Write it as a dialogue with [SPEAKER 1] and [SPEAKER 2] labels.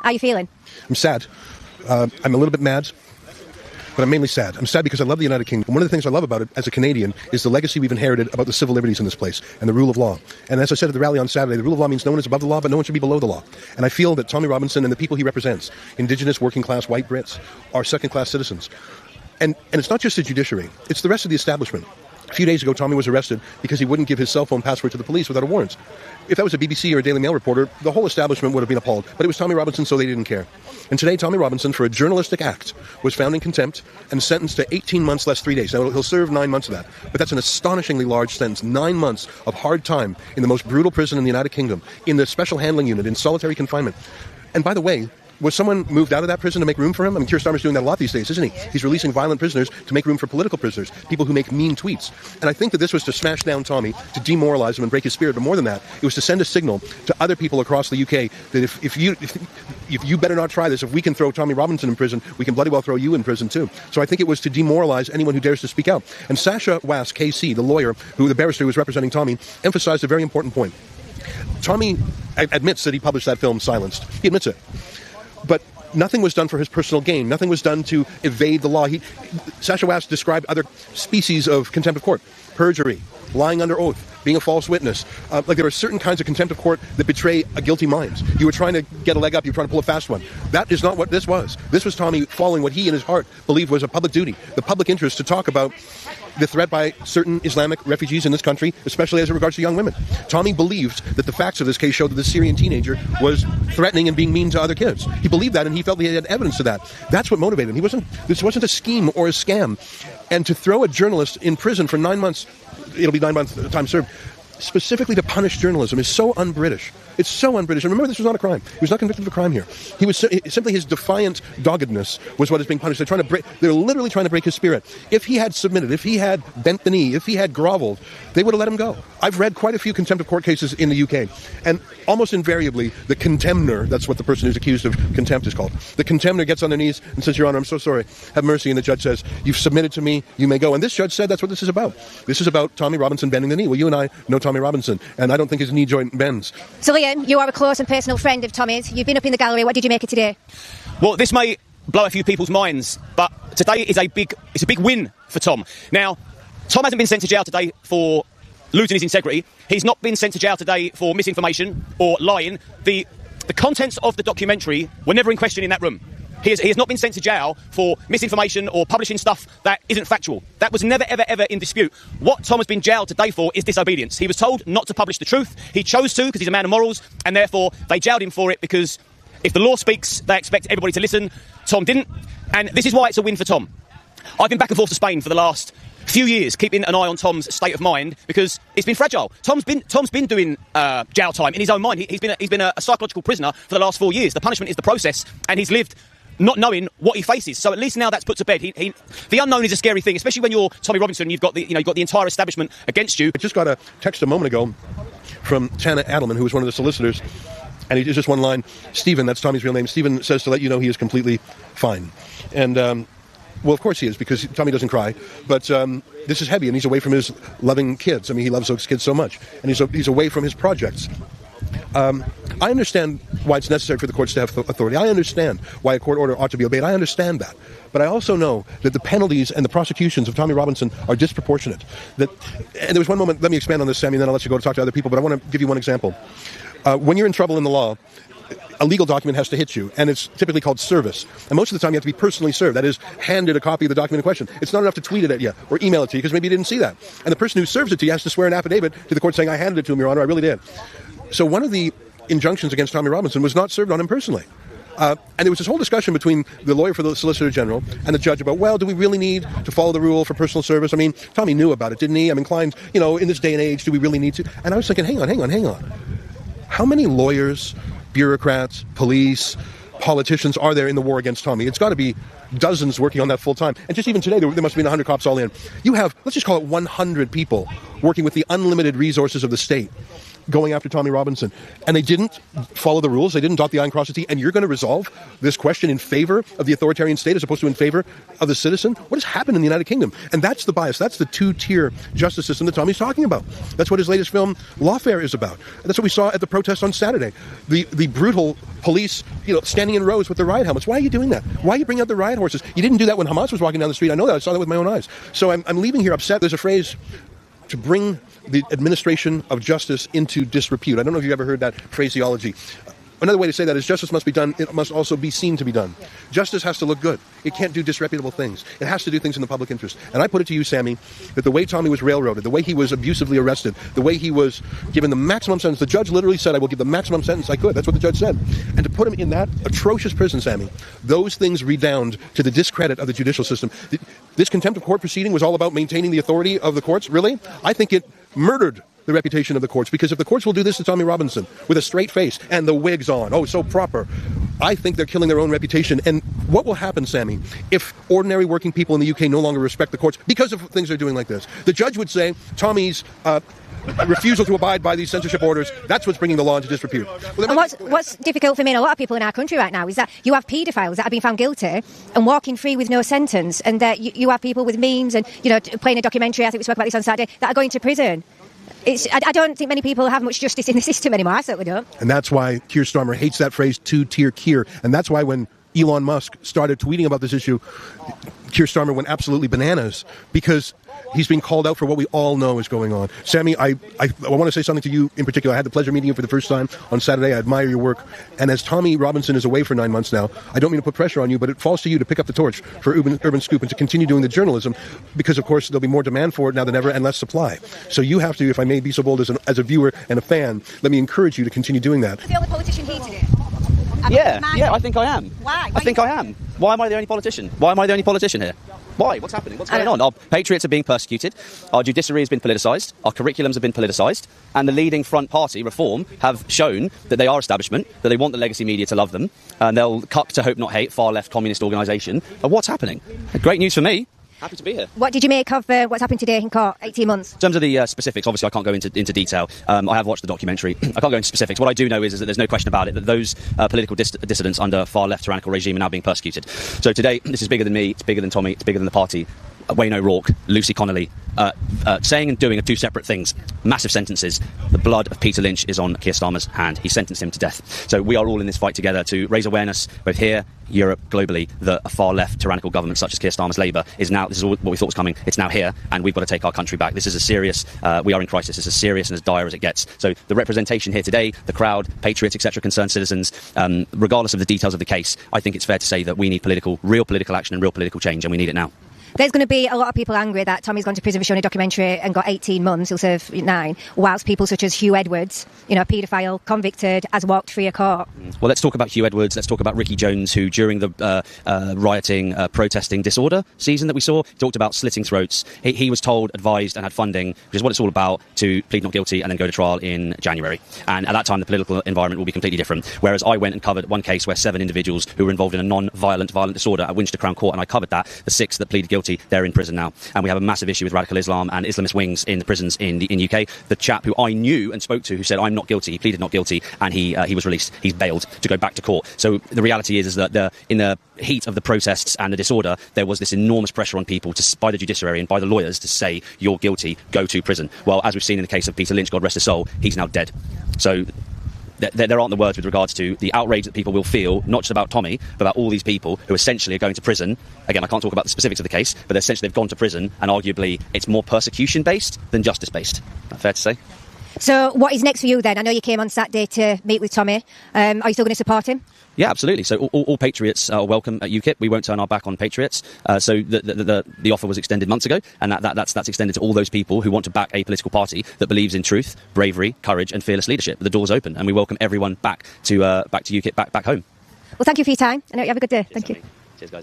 [SPEAKER 1] How are you feeling?
[SPEAKER 2] I'm sad. I'm a little bit mad, but I'm mainly sad. I'm sad because I love the United Kingdom. One of the things I love about it as a Canadian is the legacy we've inherited about the civil liberties in this place and the rule of law. And as I said at the rally on Saturday, the rule of law means no one is above the law, but no one should be below the law. And I feel that Tommy Robinson and the people he represents, Indigenous, working-class, white Brits, are second-class citizens. And it's not just the judiciary. It's the rest of the establishment. A few days ago, Tommy was arrested because he wouldn't give his cell phone password to the police without a warrant. If that was a BBC or a Daily Mail reporter, the whole establishment would have been appalled. But it was Tommy Robinson, so they didn't care. And today, Tommy Robinson, for a journalistic act, was found in contempt and sentenced to 18 months less 3 days. Now, he'll serve 9 months of that. But that's an astonishingly large sentence. 9 months of hard time in the most brutal prison in the United Kingdom, in the special handling unit, in solitary confinement. And by the way, was someone moved out of that prison to make room for him? I mean, Keir Starmer's doing that a lot these days, isn't he? He's releasing violent prisoners to make room for political prisoners, people who make mean tweets. And I think that this was to smash down Tommy, to demoralize him and break his spirit. But more than that, it was to send a signal to other people across the UK that if you better not try this, if we can throw Tommy Robinson in prison, we can bloody well throw you in prison too. So I think it was to demoralize anyone who dares to speak out. And Sasha Wass, KC, the lawyer, the barrister who was representing Tommy, emphasized a very important point. Tommy admits that he published that film, Silenced. He admits it. But nothing was done for his personal gain. Nothing was done to evade the law. Sasha Wass described other species of contempt of court. Perjury, lying under oath, being a false witness. Like there are certain kinds of contempt of court that betray a guilty mind. You were trying to get a leg up. You were trying to pull a fast one. That is not what this was. This was Tommy following what he in his heart believed was a public duty, the public interest to talk about the threat by certain Islamic refugees in this country, especially as it regards to young women. Tommy believed that the facts of this case showed that the Syrian teenager was threatening and being mean to other kids. He believed that, and he felt he had evidence to that. That's what motivated him. This wasn't a scheme or a scam. And to throw a journalist in prison for 9 months, it'll be 9 months time served, specifically to punish journalism is so un-British. It's so un-British. And remember, this was not a crime. He was not convicted of a crime here. He was simply his defiant doggedness was what is being punished. They're literally trying to break his spirit. If he had submitted, if he had bent the knee, if he had groveled, they would have let him go. I've read quite a few contempt of court cases in the UK, and almost invariably, the contemner, that's what the person who's accused of contempt is called, the contemner gets on their knees and says, Your Honor, I'm so sorry, have mercy. And the judge says, you've submitted to me, you may go. And this judge said that's what this is about. This is about Tommy Robinson bending the knee. Well, you and I know Tommy Robinson, and I don't think his knee joint bends.
[SPEAKER 1] So, Liam, you are a close and personal friend of Tommy's. You've been up in the gallery. What did you make of today?
[SPEAKER 3] Well, this may blow a few people's minds, but today is a big win for Tom. Now, Tom hasn't been sent to jail today for losing his integrity. He's not been sent to jail today for misinformation or lying. The contents of the documentary were never in question in that room. He has not been sent to jail for misinformation or publishing stuff that isn't factual. That was never, ever, ever in dispute. What Tom has been jailed today for is disobedience. He was told not to publish the truth. He chose to because he's a man of morals, and therefore they jailed him for it because if the law speaks, they expect everybody to listen. Tom didn't, and this is why it's a win for Tom. I've been back and forth to Spain for the last few years, keeping an eye on Tom's state of mind because it's been fragile. Tom's been doing jail time in his own mind. He's been a psychological prisoner for the last 4 years. The punishment is the process, and he's lived not knowing what he faces. So at least now that's put to bed. The unknown is a scary thing, especially when you're Tommy Robinson. You've got the entire establishment against you.
[SPEAKER 2] I just got a text a moment ago from Tana Adelman, who was one of the solicitors, and it's just one line. Stephen, that's Tommy's real name. Stephen says to let you know he is completely fine. And well, of course he is, because Tommy doesn't cry. But this is heavy, and he's away from his loving kids. I mean, he loves those kids so much, and he's away from his projects. I understand why it's necessary for the courts to have authority. I understand why a court order ought to be obeyed. I understand that. But I also know that the penalties and the prosecutions of Tommy Robinson are disproportionate. And there was one moment, let me expand on this, Sammy, and then I'll let you go to talk to other people, but I want to give you one example. When you're in trouble in the law, a legal document has to hit you, and it's typically called service. And most of the time you have to be personally served, that is, handed a copy of the document in question. It's not enough to tweet it at you or email it to you because maybe you didn't see that. And the person who serves it to you has to swear an affidavit to the court saying, I handed it to him, Your Honor, I really did. So one of the injunctions against Tommy Robinson was not served on him personally. And there was this whole discussion between the lawyer for the Solicitor General and the judge about, well, do we really need to follow the rule for personal service? I mean, Tommy knew about it, didn't he? I'm inclined, in this day and age, do we really need to? And I was thinking, hang on. How many lawyers, bureaucrats, police, politicians are there in the war against Tommy? It's got to be dozens working on that full time. And just even today, there must have been 100 cops all in. You have, let's just call it 100 people working with the unlimited resources of the state going after Tommy Robinson. And they didn't follow the rules. They didn't dot the I and cross the T. And you're going to resolve this question in favor of the authoritarian state as opposed to in favor of the citizen? What has happened in the United Kingdom? And that's the bias. That's the two-tier justice system that Tommy's talking about. That's what his latest film, Lawfare, is about. And that's what we saw at the protest on Saturday. The brutal police, standing in rows with their riot helmets. Why are you doing that? Why are you bringing out the riot horses? You didn't do that when Hamas was walking down the street. I know that. I saw that with my own eyes. So I'm leaving here upset. There's a phrase, to bring the administration of justice into disrepute. I don't know if you've ever heard that phraseology. Another way to say that is justice must be done, it must also be seen to be done. Yeah. Justice has to look good. It can't do disreputable things. It has to do things in the public interest. And I put it to you, Sammy, that the way Tommy was railroaded, the way he was abusively arrested, the way he was given the maximum sentence, the judge literally said, I will give the maximum sentence I could. That's what the judge said. And to put him in that atrocious prison, Sammy, those things redound to the discredit of the judicial system. This contempt of court proceeding was all about maintaining the authority of the courts? Really? I think it murdered the reputation of the courts, because if the courts will do this to Tommy Robinson with a straight face and the wigs on, oh, so proper, I think they're killing their own reputation. And what will happen, Sammy, if ordinary working people in the UK no longer respect the courts because of things they're doing like this? The judge would say Tommy's refusal to abide by these censorship orders, that's what's bringing the law into disrepute.
[SPEAKER 1] Well, and what's difficult for me and a lot of people in our country right now is that you have paedophiles that have been found guilty and walking free with no sentence, and that you have people with memes and playing a documentary, I think we spoke about this on Saturday, that are going to prison. I don't think many people have much justice in the system anymore. I certainly don't. And
[SPEAKER 2] that's why Keir Starmer hates that phrase, two-tier Keir. And that's why when Elon Musk started tweeting about this issue, Keir Starmer went absolutely bananas, because he's being called out for what we all know is going on. Sammy, I want to say something to you in particular. I had the pleasure of meeting you for the first time on Saturday. I admire your work. And as Tommy Robinson is away for 9 months now, I don't mean to put pressure on you, but it falls to you to pick up the torch for Urban Scoop and to continue doing the journalism, because, of course, there'll be more demand for it now than ever and less supply. So you have to, if I may be so bold as a viewer and a fan, let me encourage you to continue doing that.
[SPEAKER 1] Are the only politician here today?
[SPEAKER 4] Yeah, I think I am.
[SPEAKER 1] Why?
[SPEAKER 4] I think I am. Why am I the only politician? Why am I the only politician here? Why? What's happening? What's going on? Our patriots are being persecuted, our judiciary has been politicised, our curriculums have been politicised, and the leading front party, Reform, have shown that they are establishment, that they want the legacy media to love them, and they'll cuck to hope not hate, far-left communist organisation. What's happening? Great news for me. Happy to be here.
[SPEAKER 1] What did you make of what's happened today in court, 18 months?
[SPEAKER 4] In terms of the specifics, obviously I can't go into detail. I have watched the documentary. I can't go into specifics. What I do know is that there's no question about it, that those political dissidents under far-left tyrannical regime are now being persecuted. So today, this is bigger than me, it's bigger than Tommy, it's bigger than the party. Wayne O'Rourke, Lucy Connolly, saying and doing are two separate things. Massive sentences. The blood of Peter Lynch is on Keir Starmer's hand. He sentenced him to death. So we are all in this fight together to raise awareness, both here, Europe, globally, that a far-left tyrannical government such as Keir Starmer's Labour is now, this is what we thought was coming, it's now here, and we've got to take our country back. This is a serious, we are in crisis, it's as serious and as dire as it gets. So the representation here today, the crowd, patriots, etc., concerned citizens, regardless of the details of the case, I think it's fair to say that we need real political action and real political change, and we need it now.
[SPEAKER 1] There's going to be a lot of people angry that Tommy's gone to prison for showing a documentary and got 18 months, he'll serve 9, whilst people such as Hugh Edwards, a paedophile, convicted, has walked free of court.
[SPEAKER 4] Well, let's talk about Hugh Edwards, let's talk about Ricky Jones, who during the rioting, protesting disorder season that we saw, talked about slitting throats. He was told, advised and had funding, which is what it's all about, to plead not guilty and then go to trial in January. And at that time, the political environment will be completely different. Whereas I went and covered one case where 7 individuals who were involved in a violent disorder at Winchester Crown Court, and I covered that. The 6 that pleaded guilty, they're in prison now. And we have a massive issue with radical Islam and Islamist wings in the prisons in UK. The chap who I knew and spoke to, who said, I'm not guilty, he pleaded not guilty, and he was released. He's bailed to go back to court. So the reality is that in the heat of the protests and the disorder, there was this enormous pressure on people by the judiciary and by the lawyers to say, you're guilty, go to prison. Well, as we've seen in the case of Peter Lynch, God rest his soul, he's now dead. So there aren't the words with regards to the outrage that people will feel, not just about Tommy, but about all these people who essentially are going to prison. Again, I can't talk about the specifics of the case, but essentially they've gone to prison, and arguably it's more persecution-based than justice-based. Fair to say?
[SPEAKER 1] So what is next for you then? I know you came on Saturday to meet with Tommy. Are you still going to support him?
[SPEAKER 4] Yeah, absolutely. So all patriots are welcome at UKIP. We won't turn our back on patriots. So the offer was extended months ago, and that's extended to all those people who want to back a political party that believes in truth, bravery, courage, and fearless leadership. The door's open, and we welcome everyone back to UKIP, back home.
[SPEAKER 1] Well, thank you for your time. I know you have a good day. Thank you.
[SPEAKER 4] Cheers, guys.